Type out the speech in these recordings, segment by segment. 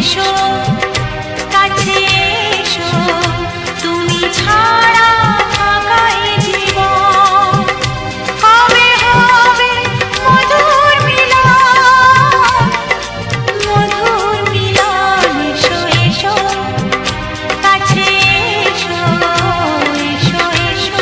এসো কাছে এসো তুমি ছাড়া থাকা এ জীবন হবে হবে মধুর মিলন এসো এসো কাছে এসো এসো এসো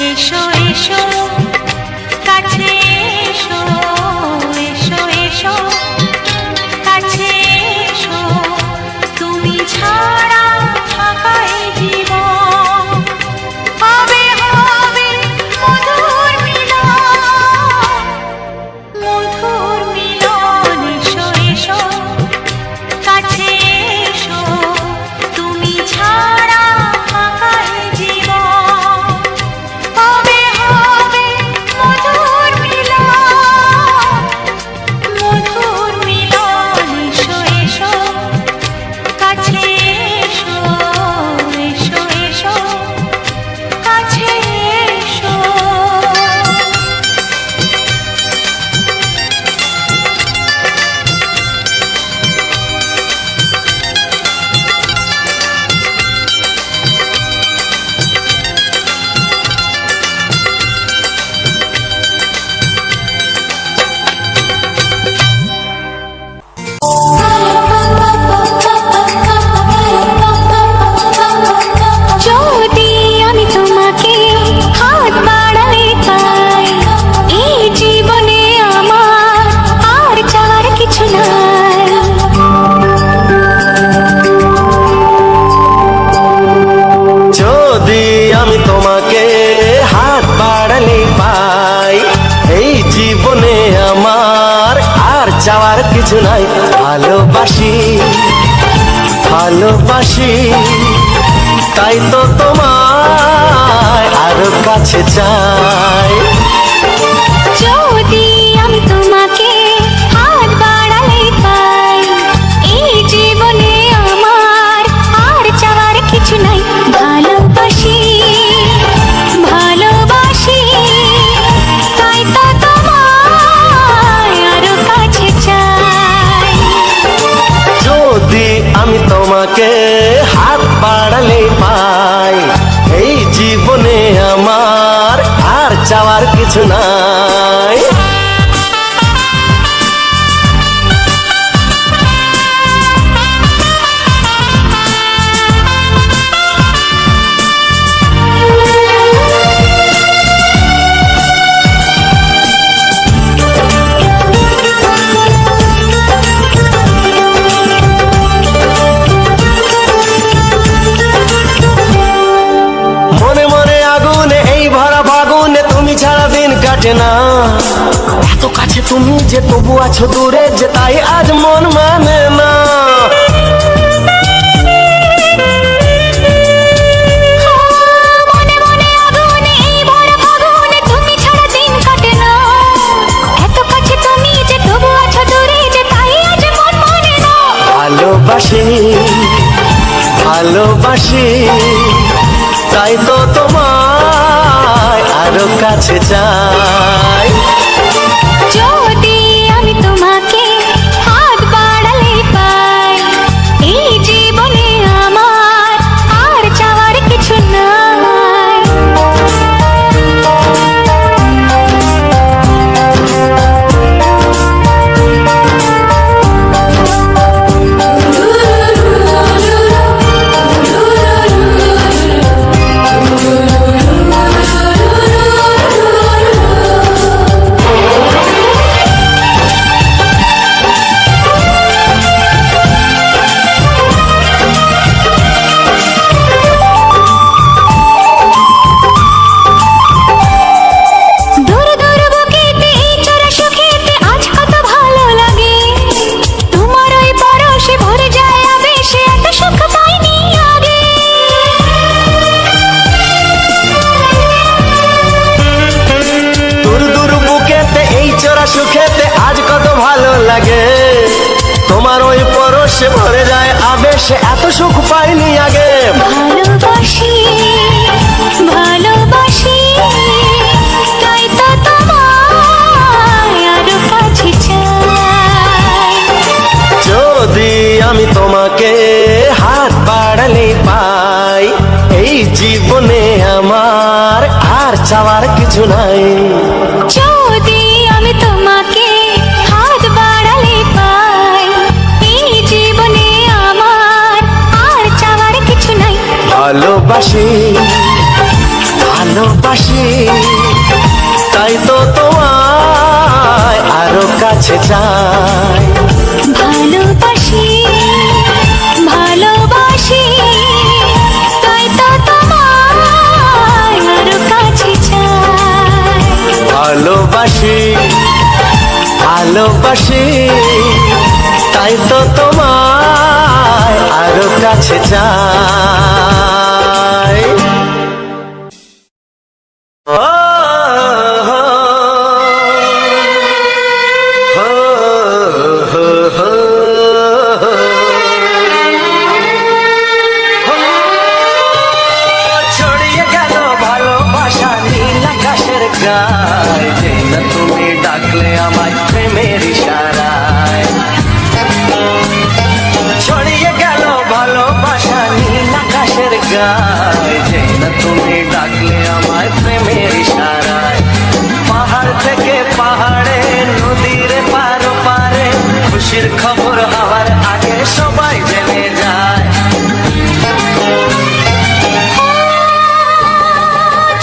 এসো এসো কাছে এসো এসো এসো কাছে এসো তুমি ছাড়া থাকা এ জীবন হবে হবে মধুর মিলন এসো এসো কাছে এসো তুমি ছাড়া থাকা এ জীবন হবে হবে মধুর মিলন এসো এসো কাছে এসো এসো এসো কাছে এসো যদি আমি তোমাকে হাত বাড়ালে পাই এই জীবনে আমার আর চাওয়ার কিছু নাই যদি আমি তোমাকে হাত বাড়ালে পাই এই জীবনে আমার আর চাওয়ার কিছু নাই ভালোবাসি ভালোবাসি তাই তো তোমায় আরো কাছে চাই যদি আমি তোমাকে হাত বাড়ালে পাই এই জীবনে আমার আর চাওয়ার কিছু নাই ভালোবাসি ভালোবাসি তাই তো তোমায় আরো কাছে চাই যদি আমি তোমাকে হাত বাড়ালে পাই এই জীবনে আমার আর চাওয়ার কিছু নাই মনে মনে আগুনে এই ভরা ফাগুনে তুমি ছাড়া দিন কাটে না এত কাছে তুমি যে তবু আছো দূরে যে তাই আজ মন মানে না মনে মনে আগুনে এই ভরা ফাগুনে তুমি ছাড়া দিন কাটে না এত কাছে তুমি যে তবু আছো দূরে যে তাই আজ মন মানে না ভালোবাসি ভালোবাসি তাই তো তোমায় আরো কাছে চাই যদি লাগে, তোমার ওই পরশে ভরে যায় আবেশে, এত সুখ পাইনি আগে। ভালোবাসি ভালোবাসি তাই তো তোমায় আরো কাছে চাই। যদি আমি তোমাকে হাত বাড়ালে পাই, এই জীবনে আমার আর চাওয়ার কিছু নাই। যদি আমি তোমাকে হাত বাড়ালে পাই, এই জীবনে আমার আর চাওয়ার কিছু নাই। ভালোবাসি ভালোবাসি তাই তো তোমায় আরো কাছে চাই। ভালোবাসি ভালোবাসি তাই তো তোমায় আরো কাছে চাই। ভালোবাসি ভালোবাসি তাই তো তোমায় আরো কাছে চাই। ছড়িয়ে গেল ভালোবাসা নীল আকাশের গায়, যেই না তুমি ডাকলে আমায় প্রেমের ইশারায়। ছড়িয়ে গেল ভালোবাসা নীল আকাশের গায়, যেই না তুমি ডাকলে আমায় প্রেমের ইশারায়। পাহাড় থেকে পাহাড়ে নদীর পারো পারে, খুশির খবর হওয়ার আগে সবাই জেনে যায়।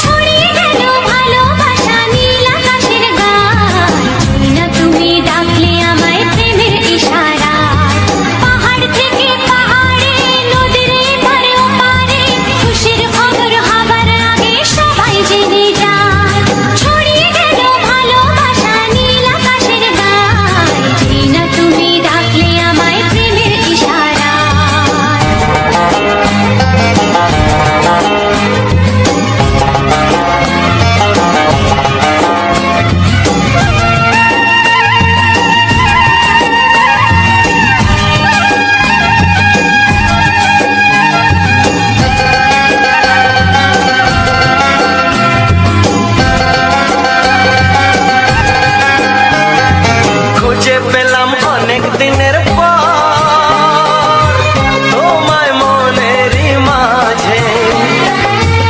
ছড়িয়ে গেল ভালোবাসা নীল আকাশের গায়, যেই না তুমি ডাকলে আমায় প্রেমের ইশারায়। পাহাড় থেকে পাহাড়ে নদীর পারে ওপারে, খুশির খবর হবার আগে সবাই জেনে যায়। ছড়িয়ে গেল ভালোবাসা নীল আকাশের গায়, যেই না তুমি ডাকলে আমায় প্রেমের ইশারায়। খুঁজে পেলাম অনেক দিনের পর তোমায় মনেরই মাঝে,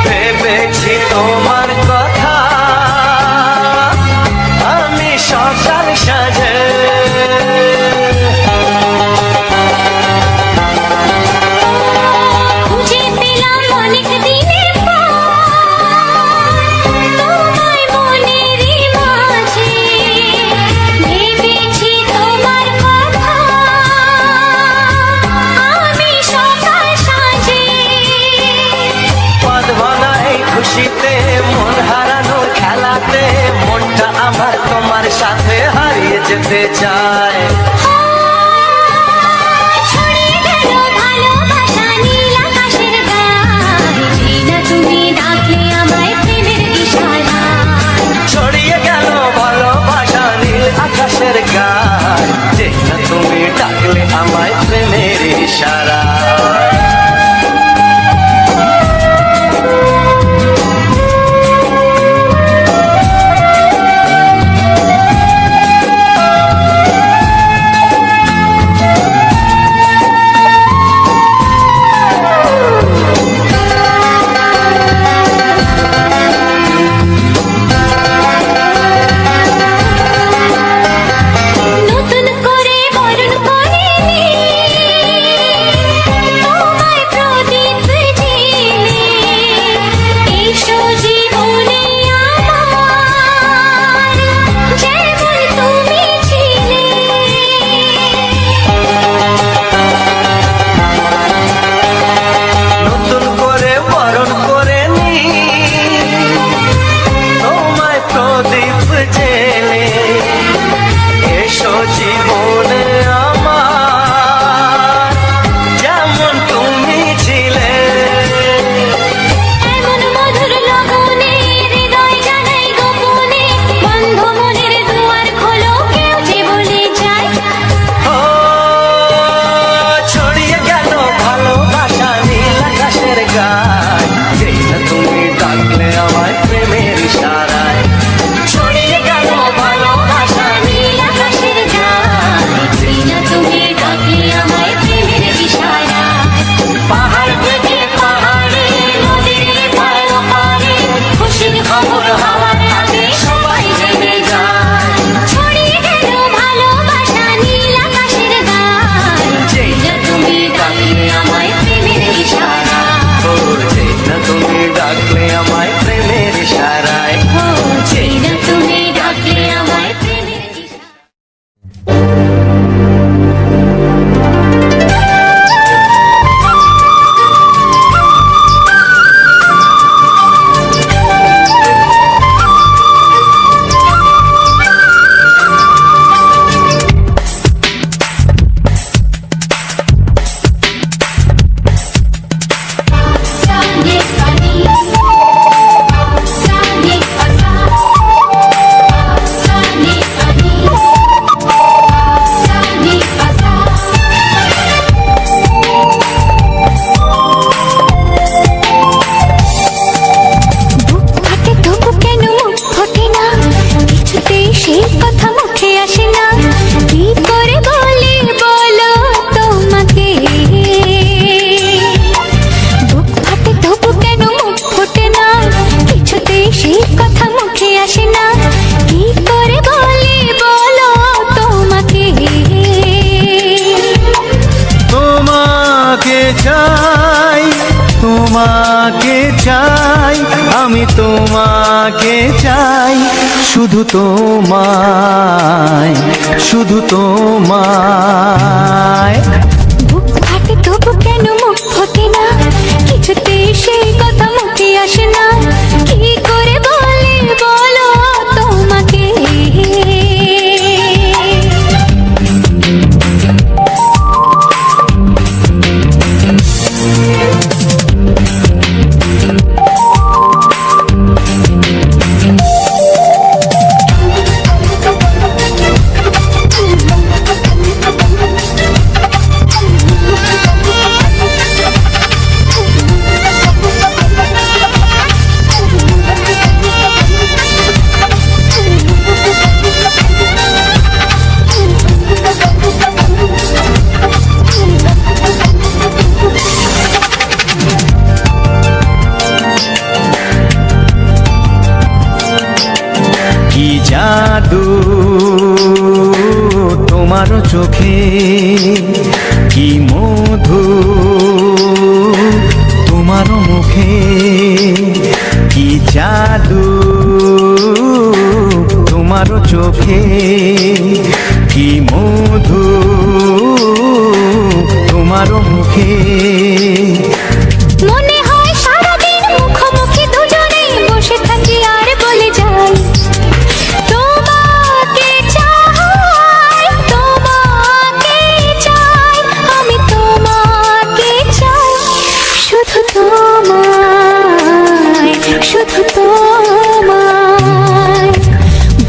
ভেবেছি তোমার কথা আমি সকাল সাজে। খুঁজে পেলাম অনেক দিনের পর তোমায় মনেরই মাঝে, ভেবেছি তোমার কথা আমি সকাল সাজে। পদ ভাঙা এই খুশিতে মন হারানোর খেলাতে, মনটা আমার তোমার সাথে হারিয়ে যেতে চায়। ছড়িয়ে গেল ভালোবাসা নীল আকাশের গায়, যেই না তুমি ডাকলে আমায় প্রেমের ইশারায়। ছড়িয়ে গেল ভালোবাসা নীল আকাশের গায়, যেই না তুমি ডাকলে আমায় প্রেমের ইশারায়। নতুন করে বরণ করে নি তোমায় প্রদীপ জেলে, এসো জীবনে আমার যেমন তুমি ছিলে। নতুন করে বরণ করে নি তোমায় প্রদীপ জেলে, এসো জীবনে আমার যেমন তুমি ছিলে। এমন মধুর লগনে হৃদয় জানাই গোপনে, বন্ধ মনের দুয়ার খোলো, কেউ যে বলে যায় তোমাকে চাই, শুধু তোমায়, শুধু তোমায়। বুক ফাটে তবু কেন মুখ ফোটে না, কিছুতে সেই কথা মুখে আসে না, কি করে বলি বলো তোমাকে। কি জাদু তোমার চোখে, কি মধু তোমার মুখে, কি জাদু তোমার চোখে, কি মধু তোমার মুখে। মনে হয় সারাদিন মুখোমুখি দুজনে বসে থাকি আর বলে যাই, তোমাকে চাই, তোমাকে চাই, আমি তোমাকে চাই, শুধু তোমায়, শুধু তোমায়।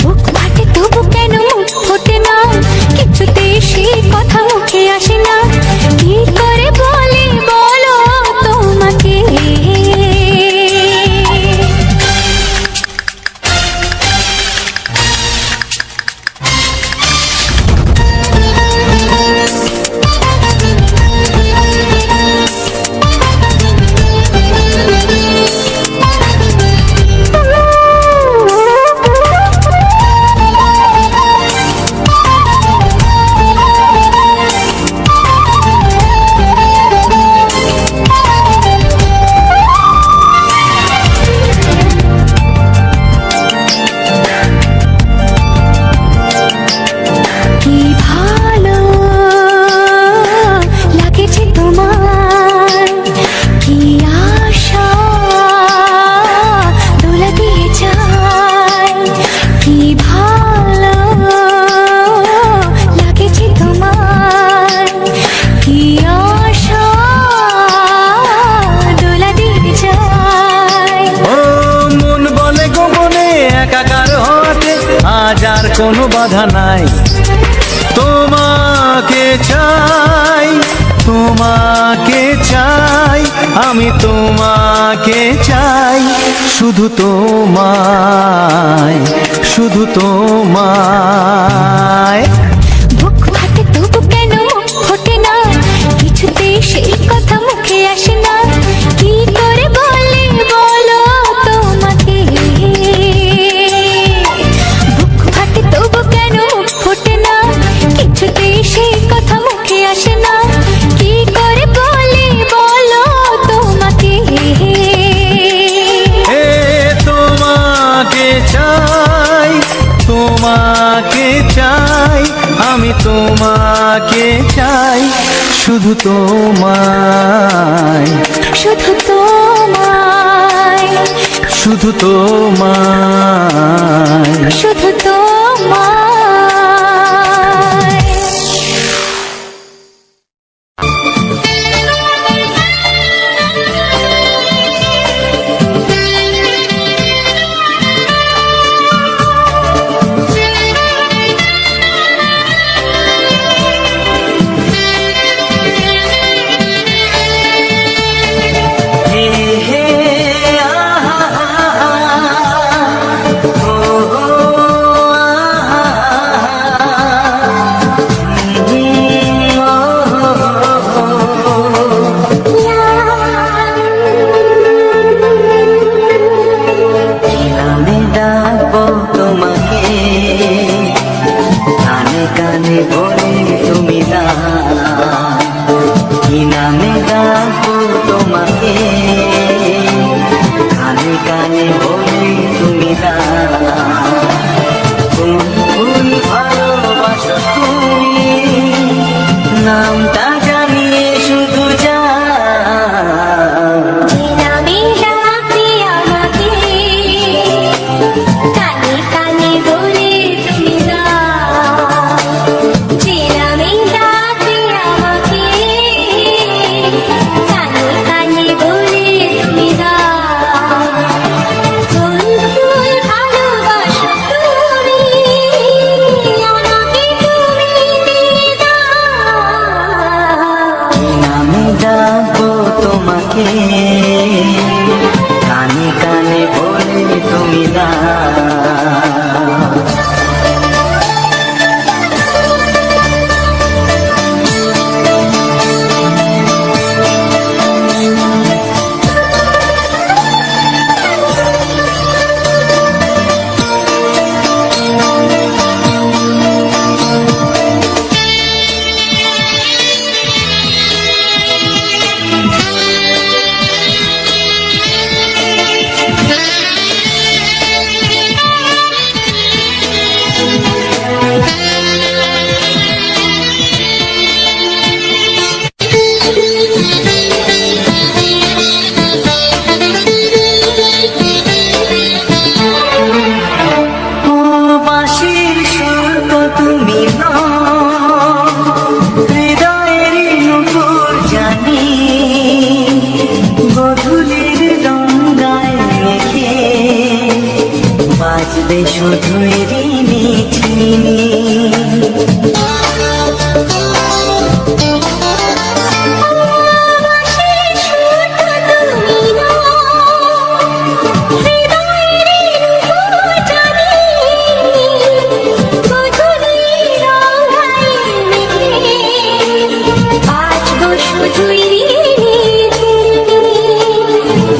বুক ফাটে তবু কেন মুখ ফোটে না, কিছুতে সেই কথা মুখে আসে না, কি করে বলি বলো তোমাকে। কি ভালো লাগেছে তোমার, কি আশা দোলা দিয়ে যায়, কি ভালো লাগেছে তোমার, কি আশা দোলা দিয়ে যায়। ও মন বলে গোপনে একাকার হতে আজ আর কোনো বাধা নাই, তোমাকে চাই, তোমাকে চাই, আমি তোমাকে চাই, শুধু তোমায়, শুধু তোমায়। বুক ফাটে তবু কেন মুখ ফোটে না, কিছুতে সেই কথা মুখে আসে না, কি করে বলি বলো তোমাকে। বুক ফাটে তবু কেন মুখ ফোটে না, কিছুতে সেই কথা মুখে আসে না, কি করে বলি বলো তোমাকে। এ তোমাকে চাই, তোমাকে চাই, আমি তোমাকে চাই, শুধু তোমায়, শুধু তোমায়, শুধু তোমায়। শুধু তোমায়। হে হে আমি ডাকবো তোমাকে, কানে কানে বলে তুমি না, কি নামে ডাকবো তোমাকে, কানে কানে বলে তুমি তুমি নও, হৃদয়েরই নূপুর জানি গধূলির গঙ্গায় মেখে বাজবে শুধুই রিমিঝিমি।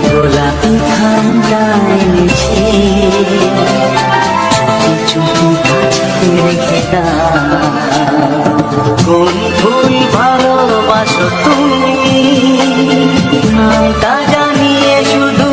গোলাপি ঠান্ডায় মিছে চুপি চুপি রেখে দাও, কোন ভুল ভালোবাসো তুমি নামটা জানিয়ে শুধু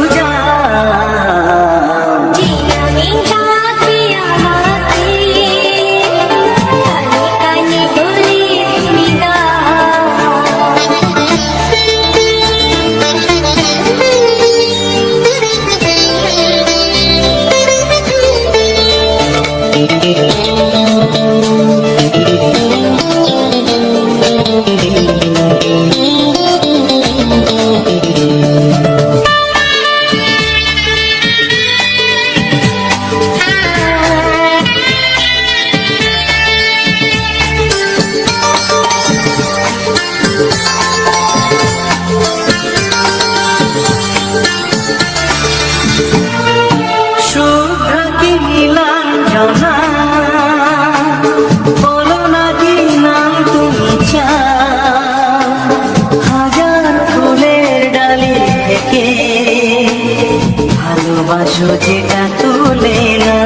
ভালোবাসো যেটা তুলে না।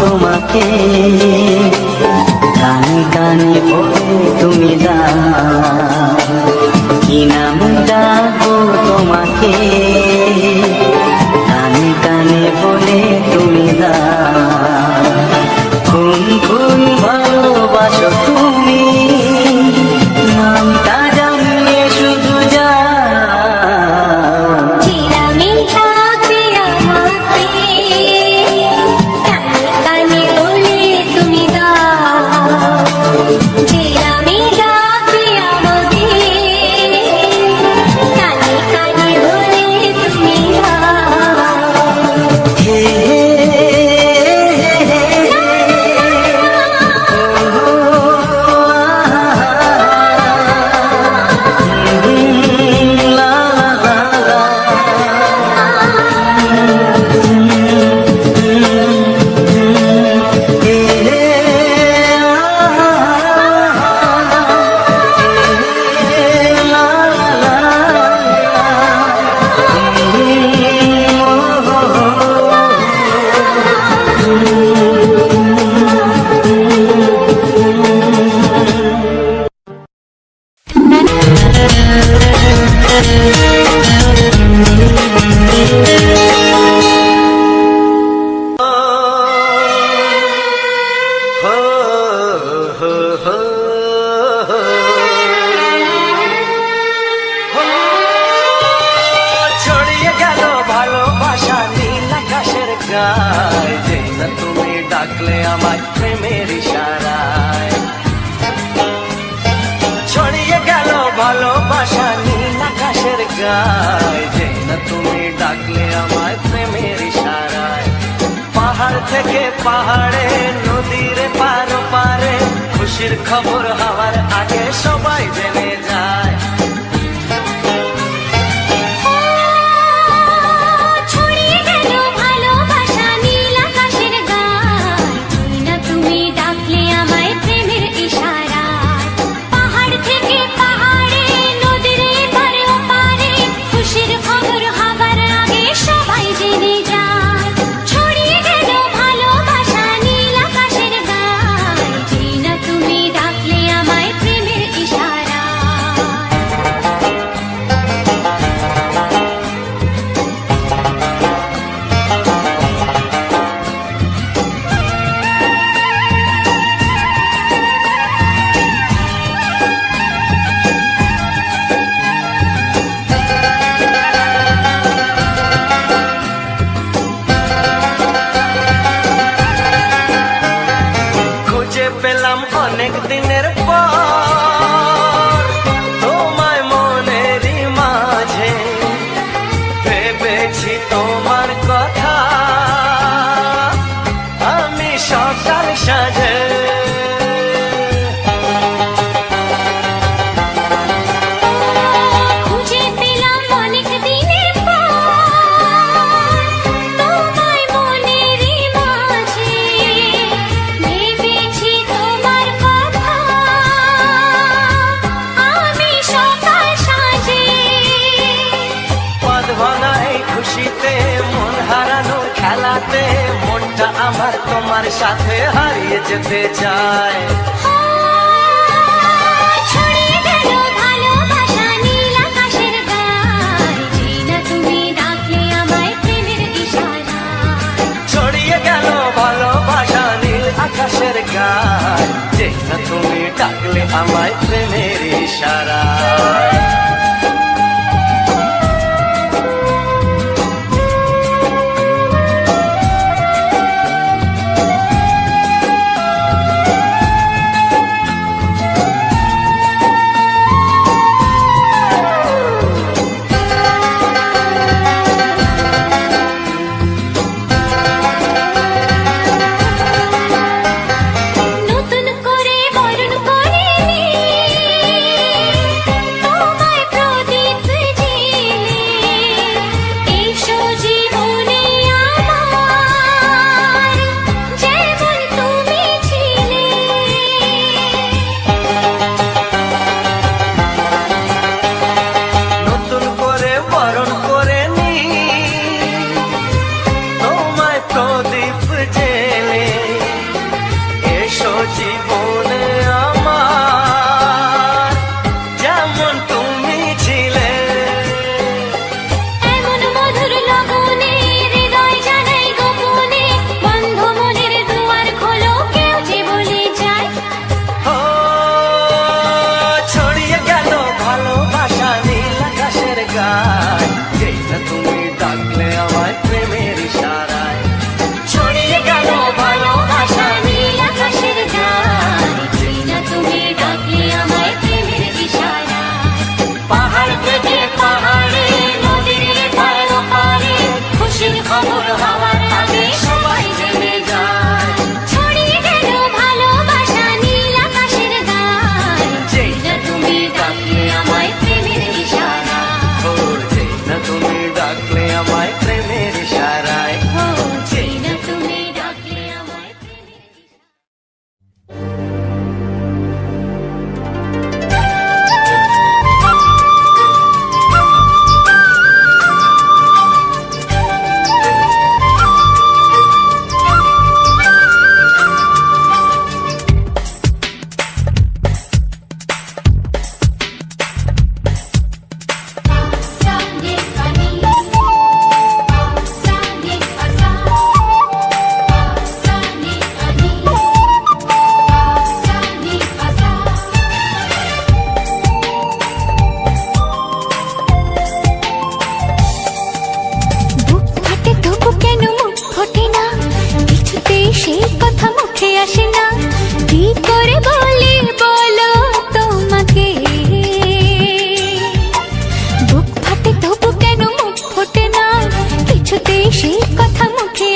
তোমাকে কানে কানে বলে তুমি কি নাম ডাকো তোমাকে কানে কানে বলে তুমি কোন কোন ভালোবাসো তুমি নামটা জানিয়ে শুধু ছড়িয়ে গেল ভালোবাসা নীল আকাশের গায়, যেই না তুমি ডাকলে আমায় প্রেমের ইশারায়। ছড়িয়ে গেল ভালোবাসা নীল গায়, যে না তুমি ডাকলে আমায় প্রেমের ইশারায়। পাহাড় থেকে পাহাড়ে, নদীর পার পারে, খুশির খবর হওয়ার আগে সবাই জেনে যায়। ছড়িয়ে গেল ভালোবাসা নীল আকাশের গায়, যেই না তুমি ডাকলে আমায় প্রেমের ইশারায়। পাহাড় থেকে পাহাড়ে, নদীর এপারে ওপারে, খুশির খবর হবার আগে সবাই জেনে যায়। ছড়িয়ে গেল ভালোবাসা নীল আকাশের গায়, যেই না তুমি ডাকলে আমায় প্রেমের ইশারায়। খুঁজে পেলাম অনেক দিনের পর তোমায় মনেরই মাঝে, ভেবেছি তোমার কথা আমি সকাল সাজে। খুঁজে পেলাম অনেক দিনের পর তোমায় মনেরই মাঝে, ভেবেছি তোমার কথা আমি সকাল সাজে। পদ ভাঙা এই খুশিতে, মন হারানোর খেলাতে, মনটা আমার তোমার সাথে হারিয়ে যেতে চায়। ছড়িয়ে গেল ভালোবাসা নীল আকাশের গায়, যেই না তুমি ডাকলে আমায় প্রেমের ইশারায়। ছড়িয়ে গেল ভালোবাসা নীল আকাশের গায়, যে না তুমি ডাকলে আমায় প্রেমের ইশারায়। নতুন করে বরণ করে নি তোমায় প্রদীপ জেলে, এসো জীবনে আমার যেমন তুমি ছিলে। নতুন করে বরণ করে নি তোমায় প্রদীপ জেলে, এসো জীবনে আমার যেমন তুমি ছিলে। এমন মধুর লগনে হৃদয় জানাই গোপনে, বন্ধ মনের দুয়ার খোলো কেউ যে বলে যায়। ও ছড়িয়ে গেল ভালোবাসা নীল আকাশের গায়, যেই না তুমি ডাকলে আমায় প্রেমের ইশারায়। ছড়িয়ে গেল ভালোবাসা নীল আকাশের গায়, যেই না তুমি ডাকলে আমায় প্রেমের ইশারায়। পাহাড় থেকে পাহাড়ে, নদীর এপার ওপারে, খুশির খবর হওয়ার আগে সবাই জেনে যায়। ছড়িয়ে গেল ভালোবাসা নীল আকাশের গায়, যেই না তুমি ডাকলে আমায় প্রেমের ইশারায়। ওর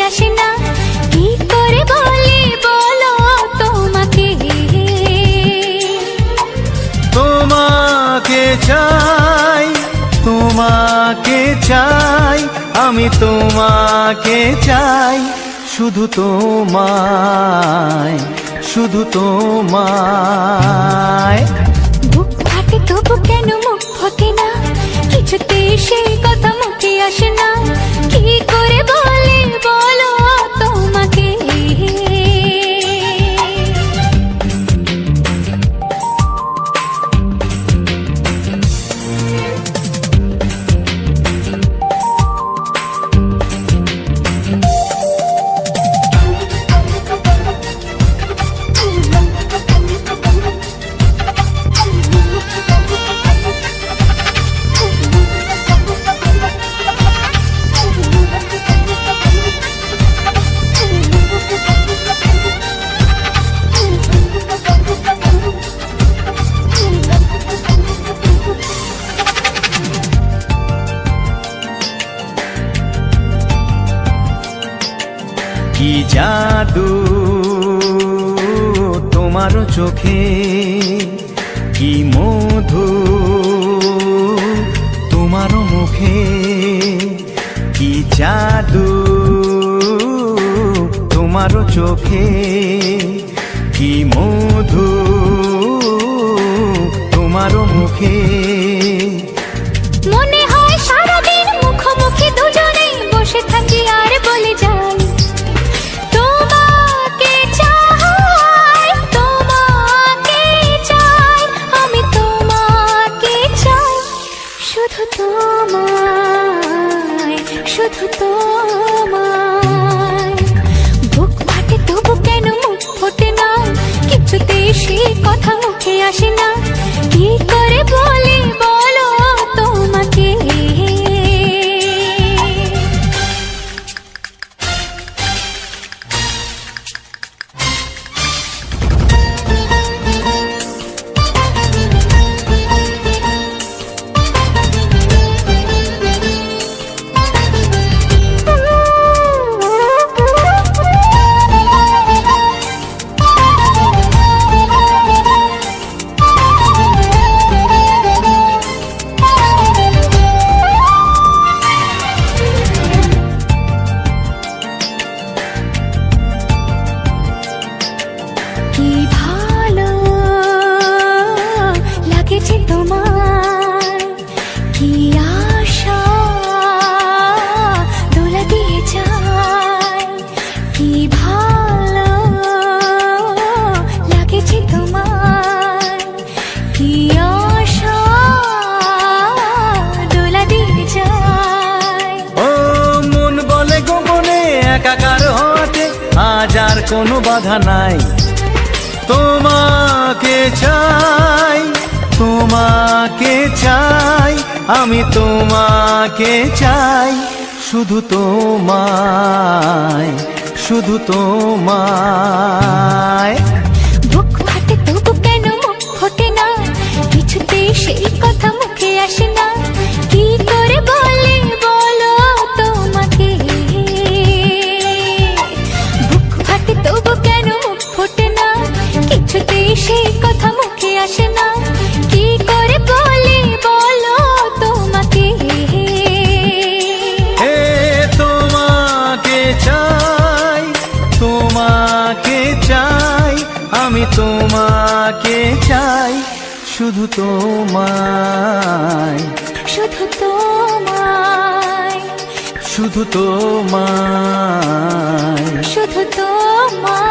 আসে না, কি করে বলি বলো তোমাকে। তোমাকে চাই, তোমাকে চাই, আমি তোমাকে চাই, শুধু তোমায়, শুধু তোমায়। বুক ফাটে তবু কেন মুখ ফোটে না, কিছুতে সেই কথা মুখে আসে না, কি করে বলি বলো তোমাকে। কি জাদু তোমার চোখে, কি মধু তোমার মুখে, কি জাদু তোমার চোখে, কি মধু তোমার মুখে। মনে হয় সারাদিন মুখোমুখি দুজনে বসে থাকি আর বলে যাই, তোমাকে চাই, তোমাকে চাই, আমি তোমাকে চাই, শুধু তোমায়, শুধু তোমায়। বুক ফাটে তবু কেন মুখ ফোটে না, কিছুতে সেই কথা মুখে আসে না, কি করে বলি বলো তোমাকে। কি ভালো লাগেছে তোমার, কি আশা দোলা দিয়ে যায়, কি ভালো লাগেছে তোমার, কি আশা দোলা দিয়ে যায়। ও মন বলে গোপনে একাকার হতে আজ আর কোনো বাধা নাই, তোমাকে চাই, তোমাকে চাই, আমি তোমাকে চাই, শুধু তোমায়, শুধু তোমায়। বুক ফাটে তবু কেন মুখ ফোটে না, কিছুতে সেই কথা মুখে আসে না, কি করে বলি বলো তোমাকে। বুক ফাটে তবু কেন মুখ ফোটে না, কিছুতে সেই কথা মুখে আসে না, কি করে বলি বলো তোমাকে। হে তোমাকে চাই, তোমাকে চাই, আমি তোমাকে চাই, শুধু তোমায়, শুধু তোমায়, শুধু তোমায়। শুধু তোমায়।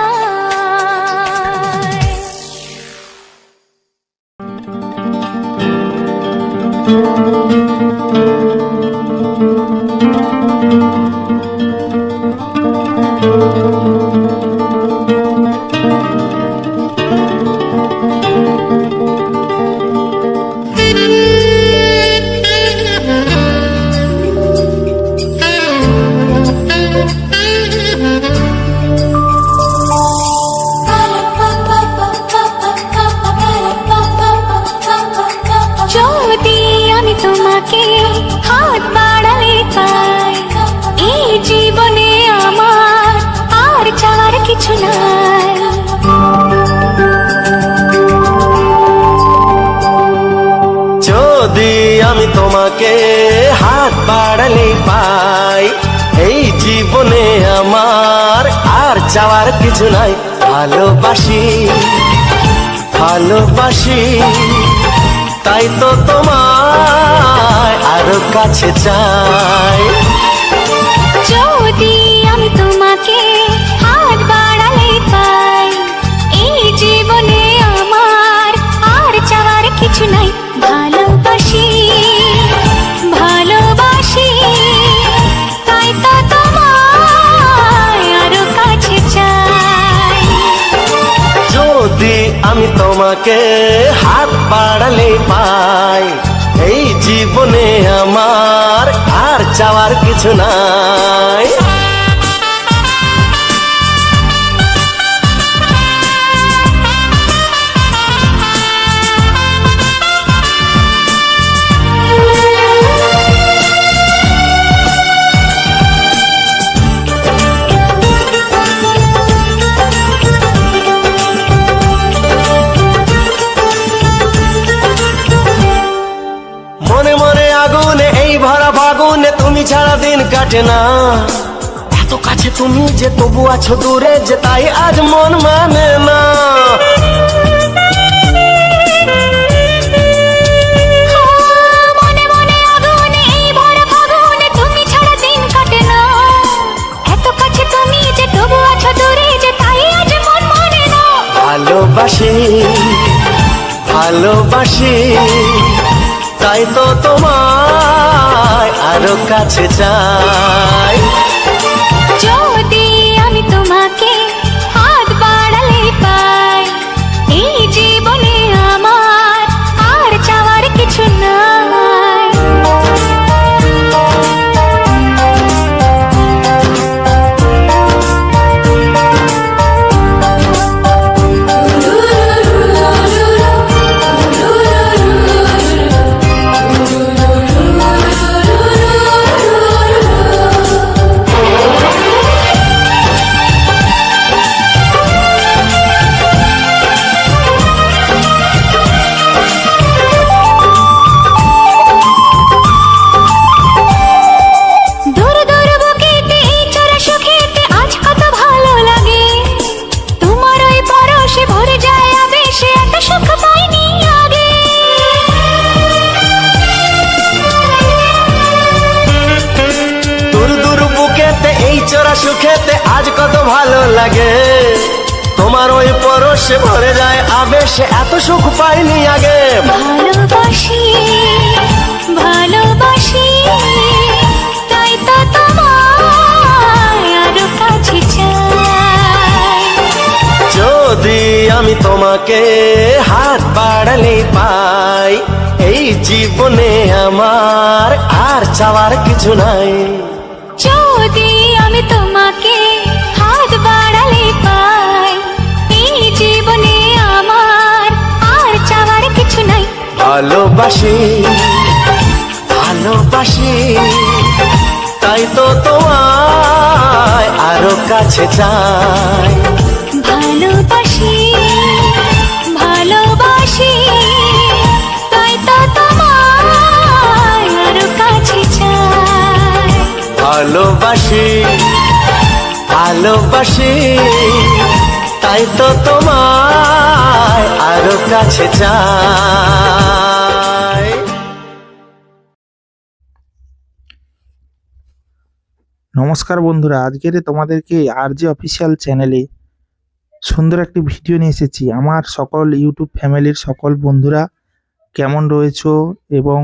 যদি আমি তোমাকে হাত বাড়ালে পাই, এই জীবনে আমার হাত বাড়ালে পাই। এই জীবনে আমার আর চাওয়ার কিছু নাই। ভালোবাসি ভালোবাসি, তাই তো তোমায় আরো কাছে চাই। যদি আমি তোমাকে হাত বাড়ালে পাই, এই জীবনে আমার আর চাওয়ার কিছু নাই। ভালোবাসি ভালোবাসি, তাই তো তোমায় আরো কাছে চাই। যদি আমি তোমাকে হাত বাড়ালে পাই, এই জীবনে আমার আর চাওয়ার কিছু নাই। মনে মনে আগুনে এই ভরা ফাগুনে তুমি ছাড়া দিন কাটে না। এত কাছে তুমি যে তবু আছো দূরে, যে তাই আজ মন মানে না। মনে মনে আগুনে এই ভরা ফাগুনে তুমি ছাড়া দিন কাটে না। এত কাছে তুমি যে তবু আছো দূরে, যে তাই আজ মন মানে না। ভালোবাসি ভালোবাসি, তাই তো তোমায় আরো কাছে চাই। যদি আমি তোমাকে হাত বাড়ালে পাই, এই জীবনে আমার আর চাওয়ার কিছু নাই। দূর দূর বুকেতে এই চোরা সুখেতে আজ কত ভালো লাগে। তোমার ওই পরশে ভরে যায় আবেশে, এত সুখ পাইনি আগে। দূর দূর বুকেতে এই চোরা সুখেতে আজ কত ভালো লাগে। তোমার ওই পরশে ভরে যায় আবেশে, এত সুখ পাইনি আগে। ভালোবাসি ভালোবাসি, তাই তো তোমায় আরো কাছে চাই। যদি আমি তোমাকে হাত বাড়ালে পাই, এই জীবনে আমার আর চাওয়ার কিছু নাই। যদি আমি তোমাকে হাত বাড়ালে পাই, এই জীবনে আমার আর চাওয়ার কিছু নাই। ভালোবাসি ভালোবাসি, তাই তো তোমায় আরো কাছে চাই। ভালোবাসি ভালোবাসি, তাই তো তোমায় আরো কাছে চাই। ভালোবাসি ভালোবাসি, তাই তো তোমায় আরো কাছে চাই। নমস্কার বন্ধুরা, আজকের তোমাদেরকে আরজে অফিসিয়াল চ্যানেলে সুন্দর একটি ভিডিও নিয়ে এসেছি। আমার সকল ইউটিউব ফ্যামিলির সকল বন্ধুরা কেমন রয়েছো, এবং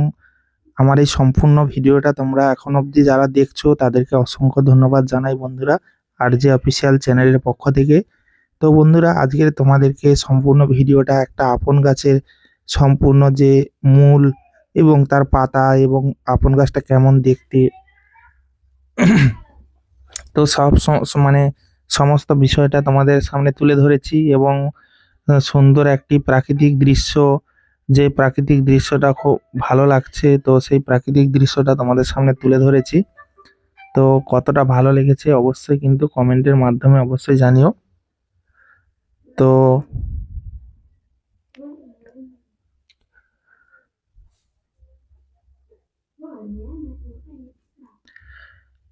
আমার এই সম্পূর্ণ ভিডিওটা তোমরা এখন অবধি যারা দেখছো তাদেরকে অসংখ্য ধন্যবাদ জানাই বন্ধুরা, আরজে অফিসিয়াল চ্যানেলের পক্ষ থেকে। তো বন্ধুরা, আজকের তোমাদেরকে সম্পূর্ণ ভিডিওটা একটা আপন গাছের সম্পূর্ণ যে মূল এবং তার পাতা এবং আপন গাছটা কেমন দেখতে, তো মানে সমস্ত বিষয়টা তোমাদের সামনে তুলে ধরেছি। এবং সুন্দর একটি প্রাকৃতিক দৃশ্য, যে প্রাকৃতিক দৃশ্যটা খুব ভালো লাগছে, তো সেই প্রাকৃতিক দৃশ্যটা তোমাদের সামনে তুলে ধরেছি। তো কতটা ভালো লেগেছে অবশ্যই কিন্তু কমেন্টের মাধ্যমে অবশ্যই জানিও। তো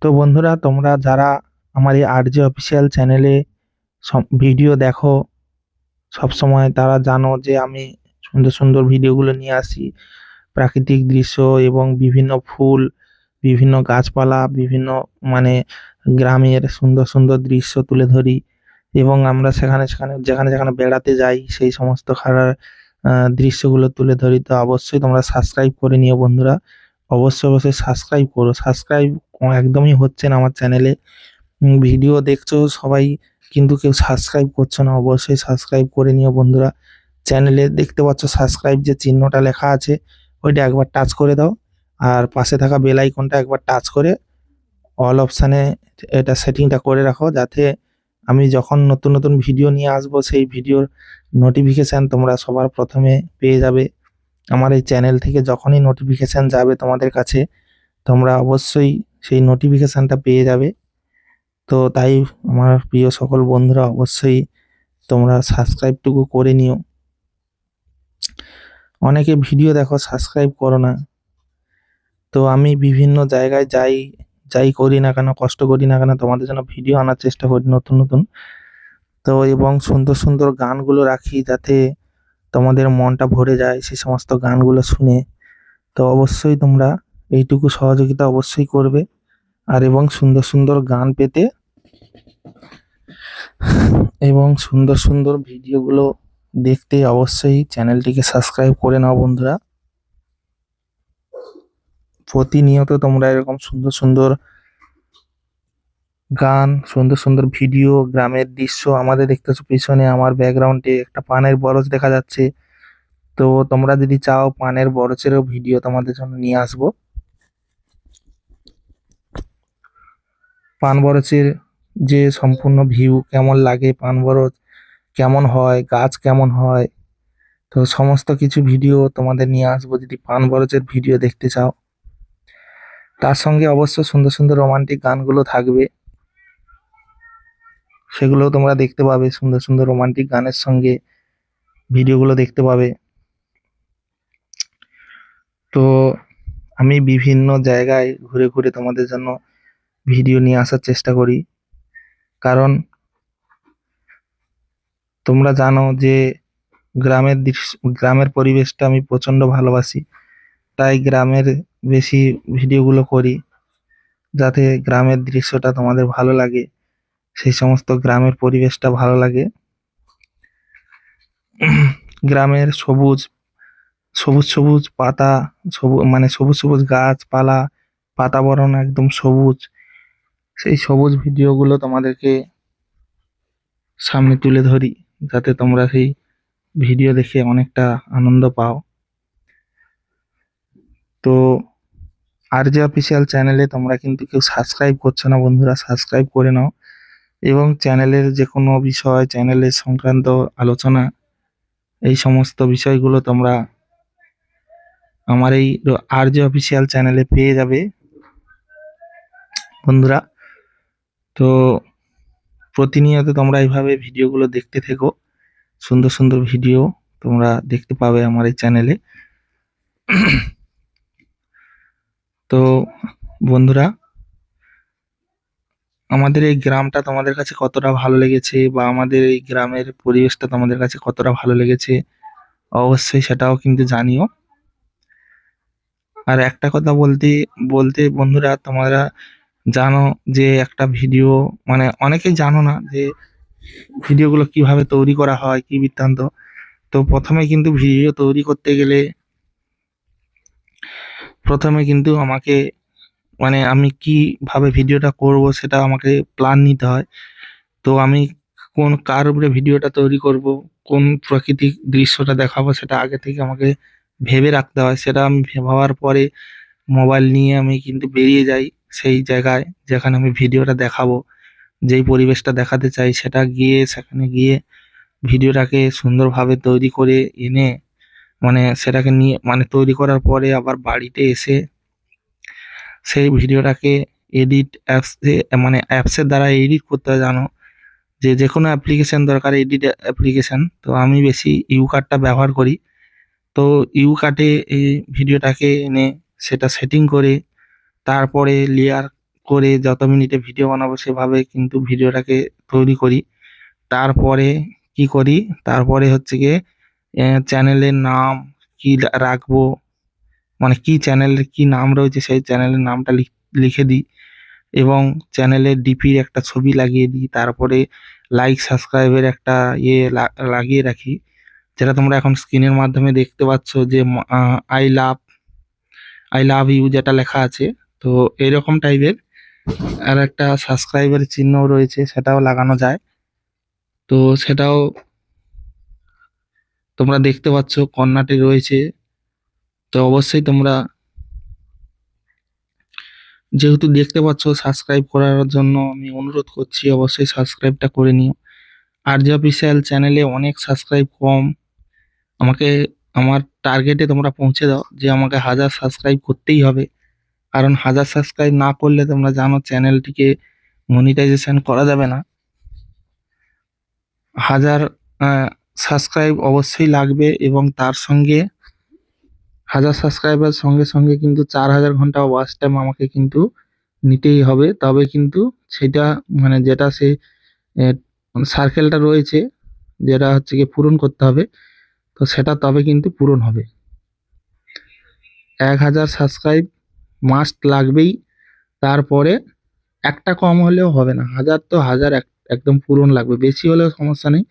তো বন্ধুরা, তোমরা যারা আমার এই আরজে অফিসিয়াল চ্যানেলে ভিডিও দেখো সব সময়, তারা জানো যে আমি সুন্দর সুন্দর ভিডিওগুলো নিয়ে আসি। প্রাকৃতিক দৃশ্য এবং বিভিন্ন ফুল, বিভিন্ন গাছপালা, বিভিন্ন মানে গ্রামের সুন্দর সুন্দর দৃশ্য তুলে ধরি। এবং আমরা সেখানে সেখানে যেখানে যেখানে বেড়াতে যাই সেই সমস্ত দৃশ্যগুলো তুলে ধরি। তো অবশ্যই তোমরা সাবস্ক্রাইব করে নিও বন্ধুরা। অবশ্যই অবশ্যই সাবস্ক্রাইব করো। সাবস্ক্রাইব একদমই হচ্ছে না আমার চ্যানেলে। ভিডিও দেখছো সবাই, কিন্তু কেউ সাবস্ক্রাইব করছো না। অবশ্যই সাবস্ক্রাইব করে নিও বন্ধুরা। চ্যানেলে দেখতে পাচ্ছ সাবস্ক্রাইব যে চিহ্নটা লেখা আছে, ওইটা একবার টাচ করে দাও। আর পাশে থাকা বেল আইকনটা একবার টাচ করে অল অপশানে এটা সেটিংটা করে রাখো, যাতে আমি যখন নতুন নতুন ভিডিও নিয়ে আসবো সেই ভিডিওর নোটিফিকেশান তোমরা সবার প্রথমে পেয়ে যাবে। আমার এই চ্যানেল থেকে যখনই নোটিফিকেশান যাবে তোমাদের কাছে, তোমরা অবশ্যই সেই নোটিফিকেশানটা পেয়ে যাবে। তো তাই আমার প্রিয় সকল বন্ধুরা, অবশ্যই তোমরা সাবস্ক্রাইবটুকু করে নিও। অনেকে ভিডিও দেখো সাবস্ক্রাইব করো না। তো আমি বিভিন্ন জায়গায় যাই, যাই করি না কেন, কষ্ট করি না কেন, তোমাদের জন্য ভিডিও আনার চেষ্টা করি নতুন নতুন। তো এবং সুন্দর সুন্দর গানগুলো রাখি যাতে তোমাদের মনটা ভরে যায় সেই সমস্ত গানগুলো শুনে। তো অবশ্যই তোমরা এইটুকু সহযোগিতা অবশ্যই করবে। আর এবং সুন্দর সুন্দর গান পেতে এবং সুন্দর সুন্দর ভিডিওগুলো দেখতে অবশ্যই চ্যানেলটিকে সাবস্ক্রাইব করে নাও বন্ধুরা। প্রতিনিয়ত তোমরা এরকম সুন্দর সুন্দর গান, সুন্দর সুন্দর ভিডিও, গ্রামের দৃশ্য, আমাদের দেখতেছো পিছনে আমার ব্যাকগ্রাউন্ডে একটা পানের বরজ দেখা যাচ্ছে। তো তোমরা যদি চাও পানের বরজেরও ভিডিও তোমাদের জন্য নিয়ে আসবো। পান বরজের যে সম্পূর্ণ ভিউ কেমন লাগে, পান বরজ কেমন হয়, গাছ কেমন হয়, তো সমস্ত কিছু ভিডিও তোমাদের নিয়ে আসবো যদি পান বরজের ভিডিও দেখতে চাও। তার সঙ্গে অবশ্য সুন্দর সুন্দর রোমান্টিক গানগুলো থাকবে, সেগুলোও তোমরা দেখতে পাবে। সুন্দর সুন্দর রোমান্টিক গানের সঙ্গে ভিডিওগুলো দেখতে পাবে। তো আমি বিভিন্ন জায়গায় ঘুরে ঘুরে তোমাদের জন্য ভিডিও নিয়ে আসার চেষ্টা করি, কারণ তোমরা জানো যে গ্রামের দৃশ্য, গ্রামের পরিবেশটা আমি প্রচণ্ড ভালোবাসি। তাই গ্রামের বেশি ভিডিওগুলো করি, যাতে গ্রামের দৃশ্যটা তোমাদের ভালো লাগে, সেই সমস্ত গ্রামের পরিবেশটা ভালো লাগে। গ্রামের সবুজ সবুজ সবুজ পাতা, মানে সবুজ সবুজ গাছপালা, বাতাবরণ একদম সবুজ, সেই সবুজ ভিডিওগুলো তোমাদেরকে সামনে তুলে ধরি, যাতে তোমরা সেই ভিডিও দেখে অনেকটা আনন্দ পাও। তো আরজে অফিসিয়াল চ্যানেলে তোমরা কিন্তু কেউ সাবস্ক্রাইব করছো না বন্ধুরা, সাবস্ক্রাইব করে নাও। এবং চ্যানেলের যে কোনো বিষয়, চ্যানেলের সংক্রান্ত আলোচনা, এই সমস্ত বিষয়গুলো তোমরা আমার এই আরজে অফিসিয়াল চ্যানেলে পেয়ে যাবে বন্ধুরা। তো প্রতিনিয়ত তোমরা এইভাবে ভিডিওগুলো দেখতে থেকো, সুন্দর সুন্দর ভিডিও তোমরা দেখতে পাবে আমার এই চ্যানেলে। তো বন্ধুরা, আমাদের এই গ্রামটা তোমাদের কাছে কতটা ভালো লেগেছে, বা আমাদের এই গ্রামের পরিবেশটা তোমাদের কাছে কতটা ভালো লেগেছে, অবশ্যই সেটাও কিন্তু জানিও। আর একটা কথা বলতে বলতে বন্ধুরা, তোমরা জানো যে একটা ভিডিও, মানে অনেকেই জানো না যে ভিডিওগুলো কিভাবে তৈরি করা হয়, কি বৃত্তান্ত। তো প্রথমে কিন্তু ভিডিও তৈরি করতে গেলে প্রথমে কিন্তু আমাকে, মানে আমি কিভাবে ভিডিওটা করব সেটা আমাকে প্ল্যান নিতে হয়। তো আমি কার উপরে ভিডিওটা তৈরি করব, কোন প্রাকৃতিক দৃশ্যটা দেখাবো, সেটা আগে থেকে আমাকে ভেবে রাখতে হয়। সেটা আমি ভাবার পরে মোবাইল নিয়ে আমি কিন্তু বেরিয়ে যাই সেই জায়গায় যেখানে আমি ভিডিওটা দেখাবো, যেই পরিবেশটা দেখাতে চাই, সেটা গিয়ে সেখানে গিয়ে ভিডিওটাকে সুন্দরভাবে তৈরি করে এনে, মানে সেটাকে নিয়ে, মানে তৈরি করার পরে আবার বাড়িতে এসে সেই ভিডিওটাকে এডিট অ্যাপসে, মানে অ্যাপসের দ্বারা এডিট করতে হয়। জানো যে যে কোনো অ্যাপ্লিকেশন দরকার, এডিট অ্যাপ্লিকেশন। তো আমি বেশি ইউকার্টটা ব্যবহার করি। তো ইউকার্টে এই ভিডিওটাকে এনে সেটা সেটিং করে তারপরে লেয়ার করে যত মিনিটে ভিডিও বানাবো সেভাবে কিন্তু ভিডিওটাকে তৈরি করি। তারপরে কি করি, তারপরে হচ্ছে গিয়ে চ্যানেলের নাম কি রাখবো, মানে কি চ্যানেলের কি নাম রয়েছে সেই চ্যানেলের নামটা লিখে দিই এবং চ্যানেলের ডিপির একটা ছবি লাগিয়ে দিই। তারপরে লাইক সাবস্ক্রাইবের একটা লাগিয়ে রাখি, যেটা তোমরা এখন স্ক্রিনের মাধ্যমে দেখতে পাচ্ছ যে I love I love you যেটা লেখা আছে। তো এরকম টাইপের আর একটা সাবস্ক্রাইবের চিহ্ন রয়েছে, সেটাও লাগানো যায়। তো সেটাও তোমরা দেখতে পাচ্ছ কর্নারে রয়েছে। তো অবশ্যই তোমরা যেহেতু দেখতে পাচ্ছ, সাবস্ক্রাইব করার জন্য আমি অনুরোধ করছি, অবশ্যই সাবস্ক্রাইবটা করে নিও। আর যে অফিসিয়াল চ্যানেলে অনেক সাবস্ক্রাইব কম, আমাকে আমার টার্গেটে তোমরা পৌঁছে দাও যে আমাকে 1000 সাবস্ক্রাইব করতেই হবে। কারণ 1000 সাবস্ক্রাইব না করলে তোমরা জানো চ্যানেলটিকে মনিটাইজেশন করা যাবে না। 1000 সাবস্ক্রাইব অবশ্যই লাগবে এবং তার সঙ্গে 1000 সাবস্ক্রাইবার সঙ্গে সঙ্গে কিন্তু 4000 ঘন্টা ওয়াচ টাইম আমাকে কিন্তু নিতেই হবে। তবে কিন্তু সেটা মানে যেটা সেই সার্কেলটা রয়েছে, যেটা হচ্ছে গিয়ে পূরণ করতে হবে, তো সেটা তবে কিন্তু পূরণ হবে। 1000 সাবস্ক্রাইব মাস্ট লাগবেই। তারপরে একটা কম হলেও হবে না, 1000 তো 1000 একদম পূরণ লাগবে। বেশি হলেও সমস্যা নেই,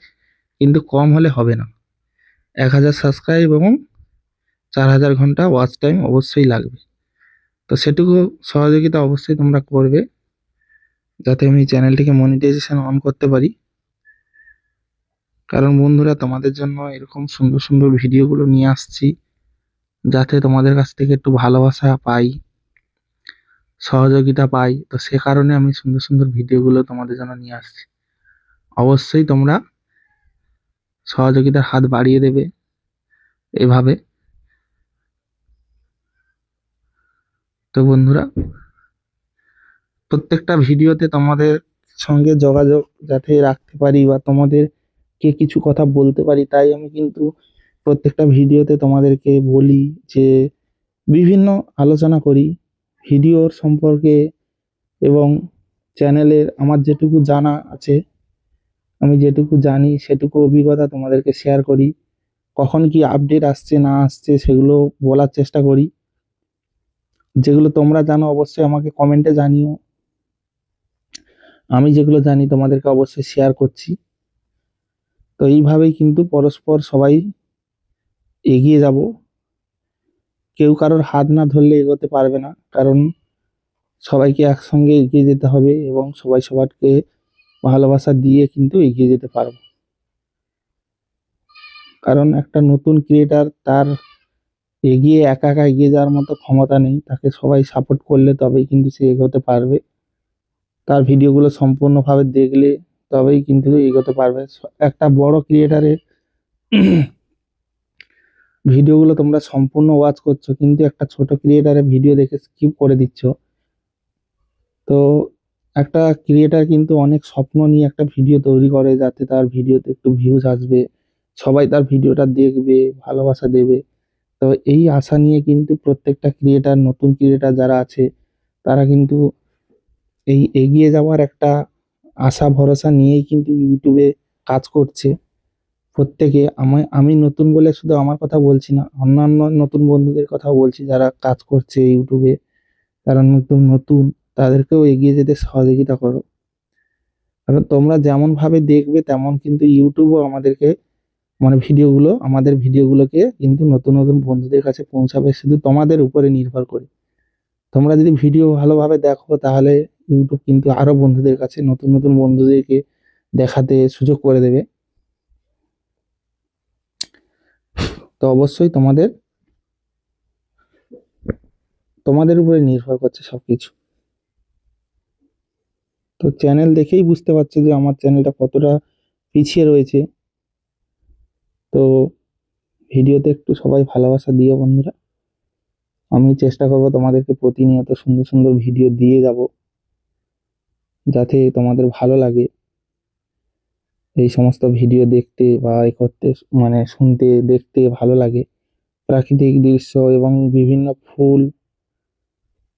কিন্তু কম হলে হবে না। 1000 সাবস্ক্রাইব এবং 4000 ঘন্টা ওয়াচ টাইম অবশ্যই লাগবে। তো সেটুকু সহযোগিতা অবশ্যই তোমরা করবে, যাতে আমি চ্যানেলটিকে মনিটাইজেশন অন করতে পারি। কারণ বন্ধুরা, তোমাদের জন্য এরকম সুন্দর সুন্দর ভিডিওগুলো নিয়ে আসছি, যাতে তোমাদের কাছ থেকে একটু ভালোবাসা পাই, সহযোগিতা পাই। তো সে কারণে আমি সুন্দর সুন্দর ভিডিওগুলো তোমাদের জন্য নিয়ে আসছি। অবশ্যই তোমরা সহযোগিতার হাত বাড়িয়ে দেবে এভাবে। তো বন্ধুরা, প্রত্যেকটা ভিডিওতে তোমাদের সঙ্গে যোগাযোগ যাতে রাখতে পারি বা তোমাদেরকে কিছু কথা বলতে পারি, তাই আমি কিন্তু প্রত্যেকটা ভিডিওতে তোমাদেরকে বলি যে বিভিন্ন আলোচনা করি ভিডিওর সম্পর্কে এবং চ্যানেলের আমার যেটুকু জানা আছে, আমি যেটুকু জানি সেটুকু অভিজ্ঞতা তোমাদেরকে শেয়ার করি। কখন কি আপডেট আসছে না আসছে সেগুলো বলার চেষ্টা করি। যেগুলো তোমরা জানো অবশ্যই আমাকে কমেন্টে জানিও। আমি যেগুলো জানি তোমাদেরকে অবশ্যই শেয়ার করছি। তো এইভাবেই কিন্তু পরস্পর সবাই এগিয়ে যাব। কেউ কারোর হাত না ধরলে এগোতে পারবে না, কারণ সবাইকে একসঙ্গে এগিয়ে যেতে হবে এবং সবাই সবাইকে ভালোবাসা দিয়ে কিন্তু এগিয়ে যেতে পারবো। কারণ একটা নতুন ক্রিয়েটার তার একা একা এগিয়ে যাওয়ার মতো ক্ষমতা নেই, তাকে সবাই সাপোর্ট করলে তবেই কিন্তু সে এগোতে পারবে। তার ভিডিওগুলো সম্পূর্ণভাবে দেখলে তবেই কিন্তু এগোতে পারবে। একটা বড় ক্রিয়েটারের ভিডিওগুলো তোমরা সম্পূর্ণ ওয়াচ করছো, কিন্তু একটা ছোট ক্রিয়েটারের ভিডিও দেখে স্কিপ করে দিচ্ছ। তো একটা ক্রিয়েটার কিন্তু অনেক স্বপ্ন নিয়ে একটা ভিডিও তৈরি করে, যাতে তার ভিডিওতে একটু ভিউজ আসবে, সবাই তার ভিডিওটা দেখবে, ভালোবাসা দেবে। তো এই আশা নিয়ে কিন্তু প্রত্যেকটা ক্রিয়েটার, নতুন ক্রিয়েটার যারা আছে, তারা কিন্তু এই এগিয়ে যাওয়ার একটা আশা ভরসা নিয়েই কিন্তু ইউটিউবে কাজ করছে প্রত্যেকে। আমি নতুন বলে শুধু আমার কথা বলছি না, অন্যান্য নতুন বন্ধুদের কথাও বলছি যারা কাজ করছে ইউটিউবে, তারা নতুন নতুন, তাদেরকেও এগিয়ে যেতে সহযোগিতা করো। কারণ তোমরা যেমন ভাবে দেখবে তেমন কিন্তু ইউটিউবও আমাদেরকে মানে আমাদের ভিডিওগুলোকে কিন্তু নতুন নতুন বন্ধুদের কাছে পৌঁছাবে, শুধু তোমাদের উপরে নির্ভর করে। তোমরা যদি ভিডিও ভালোভাবে দেখো তাহলে ইউটিউব কিন্তু আরো বন্ধুদের কাছে, নতুন নতুন বন্ধুদেরকে দেখাতে সুযোগ করে দেবে। তো অবশ্যই তোমাদের উপরে নির্ভর করছে সবকিছু। তো চ্যানেল দেখেই বুঝতে পারছো যে আমার চ্যানেলটা কতটা পিছিয়ে রয়েছে। তো ভিডিওতে একটু সবাই ভালোবাসা দিও বন্ধুরা। আমি চেষ্টা করব তোমাদেরকে প্রতিনিয়ত সুন্দর সুন্দর ভিডিও দিয়ে যাব, যাতে তোমাদের ভালো লাগে এই সমস্ত ভিডিও দেখতে বা এ করতে, মানে শুনতে দেখতে ভালো লাগে। প্রাকৃতিক দৃশ্য এবং বিভিন্ন ফুল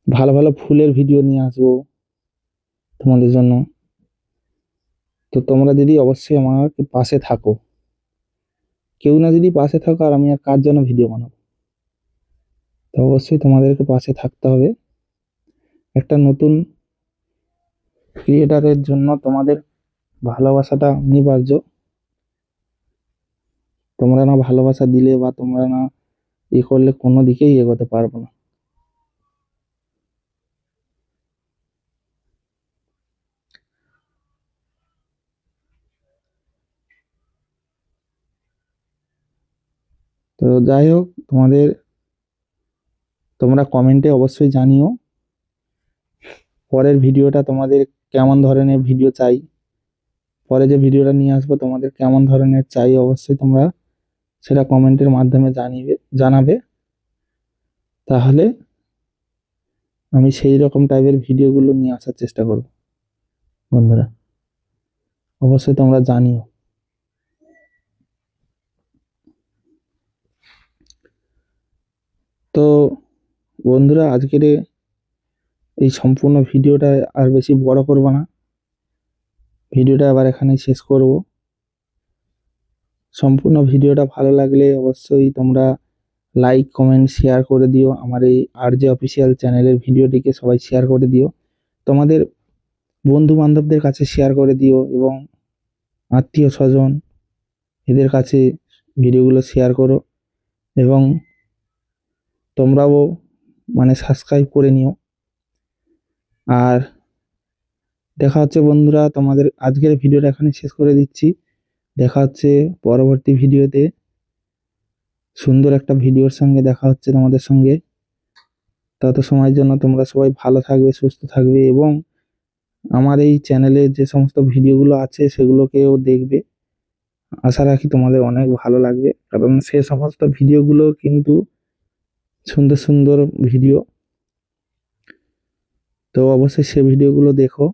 ভালো ভালো ফুলের ভিডিও নিয়ে আসবো তোমাদের জন্য। তো তোমরা যদি অবশ্যই আমার পাশে থাকো, কেউ না যদি পাশে থাকো আর আমি আর কার জন্য ভিডিও বানাবো। তো অবশ্যই তোমাদেরকে পাশে থাকতে হবে। একটা নতুন ক্রিয়েটারের জন্য তোমাদের ভালোবাসাটা অনিবার্য। তোমরা না ভালোবাসা দিলে বা তোমরা না করলে কোনো দিকেই এগোতে পারবো না। তো যাই হোক, তোমরা কমেন্টে অবশ্যই জানিও পরের ভিডিওটা তোমাদের কেমন ধরনের ভিডিও চাই। পরে যে ভিডিওটা নিয়ে আসবো তোমাদের কেমন ধরনের চাই, অবশ্যই তোমরা সেটা কমেন্টের মাধ্যমে জানাবে। তাহলে আমি সেই রকম টাইপের ভিডিওগুলো নিয়ে আসার চেষ্টা করব। বন্ধুরা অবশ্যই তোমরা জানিও। তো বন্ধুরা, আজকের এই সম্পূর্ণ ভিডিওটা আর বেশি বড় করব না, ভিডিওটা আবার এখানেই শেষ করব। সম্পূর্ণ ভিডিওটা ভালো লাগলে অবশ্যই তোমরা লাইক কমেন্ট শেয়ার করে দিও। আমার এই আরজে অফিসিয়াল চ্যানেলের ভিডিওটিকে সবাই শেয়ার করে দিও, তোমাদের বন্ধু বান্ধবদের কাছে শেয়ার করে দিও এবং আত্মীয় স্বজন এদের কাছে ভিডিওগুলো শেয়ার করো। এবং তোমরাও সাবস্ক্রাইব করে নিও। আর দেখা হচ্ছে বন্ধুরা, তোমাদের আজকের ভিডিওটা এখানে শেষ করে দিচ্ছি। দেখা হচ্ছে পরবর্তী ভিডিওতে, সুন্দর একটা ভিডিওর সঙ্গে দেখা হচ্ছে তোমাদের সঙ্গে। তত সময়ের জন্য তোমরা সবাই ভালো থাকবে, সুস্থ থাকবে এবং আমার এই চ্যানেলে যে সমস্ত ভিডিওগুলো আছে সেগুলোকেও দেখবে। আশা রাখি তোমাদের অনেক ভালো লাগবে, কারণ সে সমস্ত ভিডিওগুলো কিন্তু সুন্দর সুন্দর ভিডিও। তো অবশ্যই সে ভিডিওগুলো দেখো,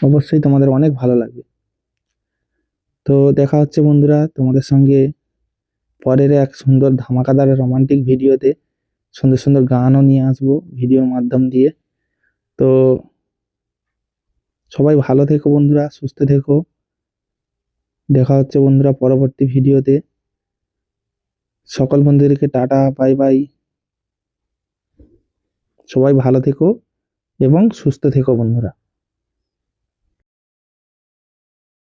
অবশ্যই তোমাদের অনেক ভালো লাগবে। তো দেখা হচ্ছে বন্ধুরা তোমাদের সঙ্গে পরের এক সুন্দর ধামাকাদার রোমান্টিক ভিডিওতে। সুন্দর সুন্দর গানও নিয়ে আসবো ভিডিওর মাধ্যম দিয়ে। তো সবাই ভালো থেকো বন্ধুরা, সুস্থ থেকো। দেখা হচ্ছে বন্ধুরা পরবর্তী ভিডিওতে। সকল বন্ধুদেরকে টাটা, বাই বাই। সবাই ভালো থেকো এবং সুস্থ থেকো বন্ধুরা।